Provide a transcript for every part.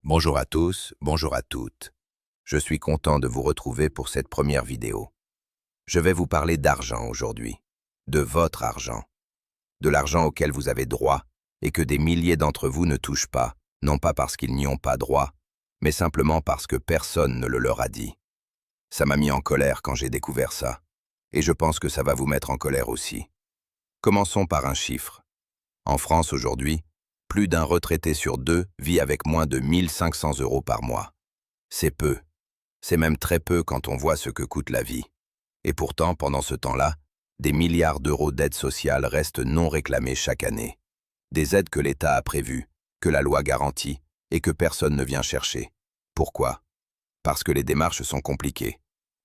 Bonjour à tous, bonjour à toutes. Je suis content de vous retrouver pour cette première vidéo. Je vais vous parler d'argent aujourd'hui, de votre argent, de l'argent auquel vous avez droit et que des milliers d'entre vous ne touchent pas, non pas parce qu'ils n'y ont pas droit, mais simplement parce que personne ne le leur a dit. Ça m'a mis en colère quand j'ai découvert ça, et je pense que ça va vous mettre en colère aussi. Commençons par un chiffre. En France aujourd'hui, plus d'un retraité sur deux vit avec moins de 1500 € par mois. C'est peu. C'est même très peu quand on voit ce que coûte la vie. Et pourtant, pendant ce temps-là, des milliards d'euros d'aides sociales restent non réclamées chaque année. Des aides que l'État a prévues, que la loi garantit et que personne ne vient chercher. Pourquoi? Parce que les démarches sont compliquées,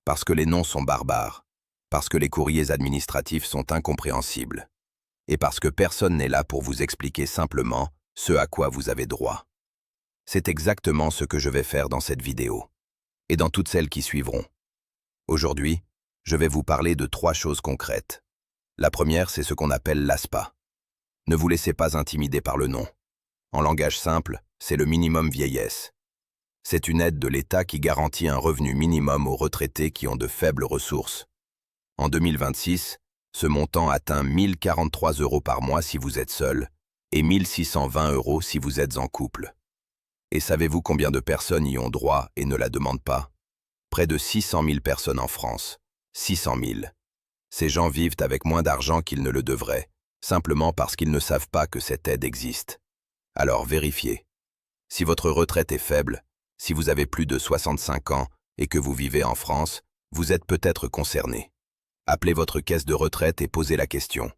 parce que les noms sont barbares, parce que les courriers administratifs sont incompréhensibles, et parce que personne n'est là pour vous expliquer simplement ce à quoi vous avez droit. C'est exactement ce que je vais faire dans cette vidéo, et dans toutes celles qui suivront. Aujourd'hui, je vais vous parler de 3 choses concrètes. La première, c'est ce qu'on appelle l'ASPA. Ne vous laissez pas intimider par le nom. En langage simple, c'est le minimum vieillesse. C'est une aide de l'État qui garantit un revenu minimum aux retraités qui ont de faibles ressources. En 2026, ce montant atteint 1043 € par mois si vous êtes seul et 1620 € si vous êtes en couple. Et savez-vous combien de personnes y ont droit et ne la demandent pas? Près de 600 000 personnes en France. 600 000. Ces gens vivent avec moins d'argent qu'ils ne le devraient, simplement parce qu'ils ne savent pas que cette aide existe. Alors vérifiez. Si votre retraite est faible, si vous avez plus de 65 ans et que vous vivez en France, vous êtes peut-être concerné. Appelez votre caisse de retraite et posez la question.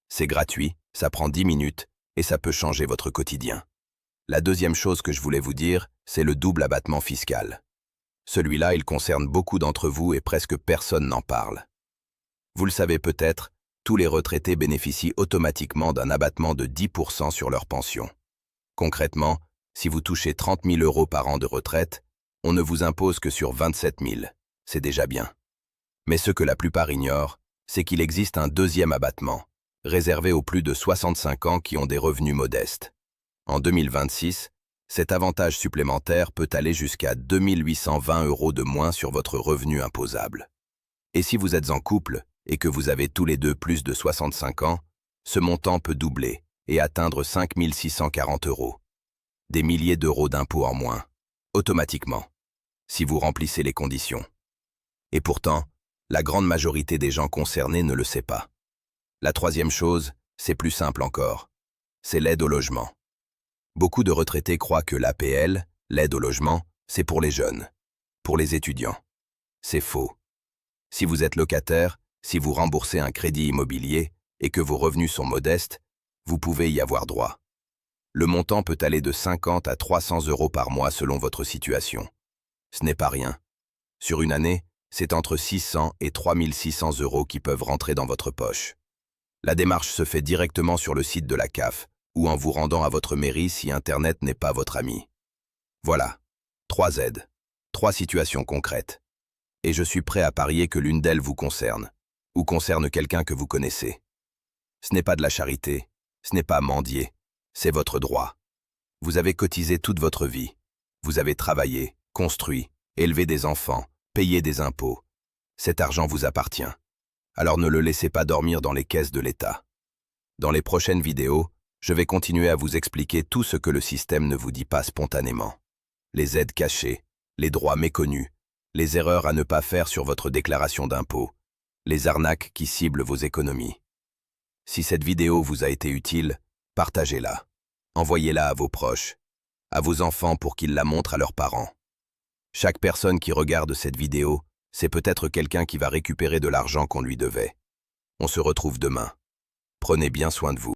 C'est gratuit, ça prend 10 minutes et ça peut changer votre quotidien. La deuxième chose que je voulais vous dire, c'est le double abattement fiscal. Celui-là, il concerne beaucoup d'entre vous et presque personne n'en parle. Vous le savez peut-être, tous les retraités bénéficient automatiquement d'un abattement de 10% sur leur pension. Concrètement, si vous touchez 30 000 € par an de retraite, on ne vous impose que sur 27 000. C'est déjà bien. Mais ce que la plupart ignorent, c'est qu'il existe un deuxième abattement, réservé aux plus de 65 ans qui ont des revenus modestes. En 2026, cet avantage supplémentaire peut aller jusqu'à 2 820 € de moins sur votre revenu imposable. Et si vous êtes en couple et que vous avez tous les deux plus de 65 ans, ce montant peut doubler et atteindre 5 640 €. Des milliers d'euros d'impôts en moins, automatiquement, si vous remplissez les conditions. Et pourtant, la grande majorité des gens concernés ne le sait pas. La troisième chose, c'est plus simple encore. C'est l'aide au logement. Beaucoup de retraités croient que l'APL, l'aide au logement, c'est pour les jeunes, pour les étudiants. C'est faux. Si vous êtes locataire, si vous remboursez un crédit immobilier et que vos revenus sont modestes, vous pouvez y avoir droit. Le montant peut aller de 50 à 300 € par mois selon votre situation. Ce n'est pas rien. Sur une année, c'est entre 600 et 3 600 € qui peuvent rentrer dans votre poche. La démarche se fait directement sur le site de la CAF ou en vous rendant à votre mairie si Internet n'est pas votre ami. Voilà, 3 aides, 3 situations concrètes. Et je suis prêt à parier que l'une d'elles vous concerne, ou concerne quelqu'un que vous connaissez. Ce n'est pas de la charité, ce n'est pas mendier, c'est votre droit. Vous avez cotisé toute votre vie. Vous avez travaillé, construit, élevé des enfants, payé des impôts. Cet argent vous appartient. Alors ne le laissez pas dormir dans les caisses de l'État. Dans les prochaines vidéos, je vais continuer à vous expliquer tout ce que le système ne vous dit pas spontanément. Les aides cachées, les droits méconnus, les erreurs à ne pas faire sur votre déclaration d'impôt, les arnaques qui ciblent vos économies. Si cette vidéo vous a été utile, partagez-la. Envoyez-la à vos proches, à vos enfants pour qu'ils la montrent à leurs parents. Chaque personne qui regarde cette vidéo, c'est peut-être quelqu'un qui va récupérer de l'argent qu'on lui devait. On se retrouve demain. Prenez bien soin de vous.